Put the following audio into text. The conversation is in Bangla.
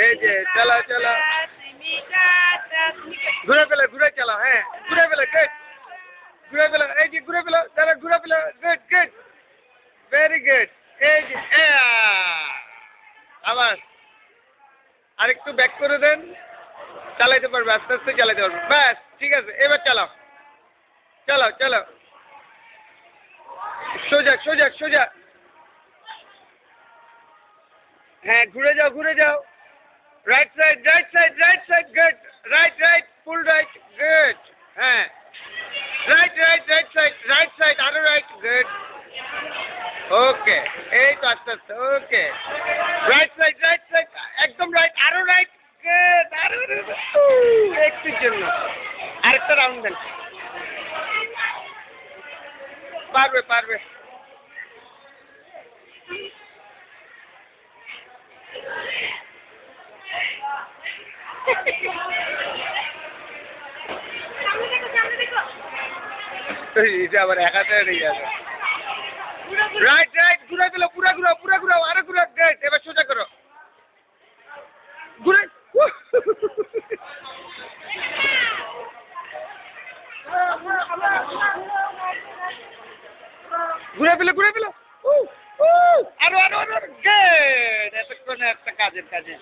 এই যে চালাও চালাও, ঘুরে ফেলো, ঘুরে চালাও, হ্যাঁ ঘুরে ফেলো, গুড, ঘুরে ফেলো, এই যে ঘুরে ফেলো, তারা ঘুরে ফেলো, গুড গুড, ভেরি গুড। এই যে আবার আরেকটু ব্যাক করে দেন, চালাইতে পারবে, আস্তে আস্তে চালাইতে পারবে, ব্যাস ঠিক আছে, এবার চালাও চালাও চালাও, সোজা সোজা সোজা, হ্যাঁ ঘুরে যাও ঘুরে যাও, right side right side right side, good, right right full right, good, হ্যাঁ রাইট রাইট রাইট সাইড আরো রাইট, গুড, ওকে, এই তো আস্তে আস্তে, ওকে, রাইট সাইড একদম রাইট, আরো রাইট, গুড, আরো একটুর জন্য আরেকটা রাউন্ড দেন, পারবে পারবে। এটা আবার এক হাতে নিয়ে যাবে, রাইট রাইট ঘুরে দিল, পুরা ঘুরাও পুরা ঘুরাও, আরো ঘুরাও, গুড, এবার সোজা করো, ঘুরে ঘুরে ফেলো, আরো আরো আরো, গুড, এতক্ষণে একটা কাজের কাজে।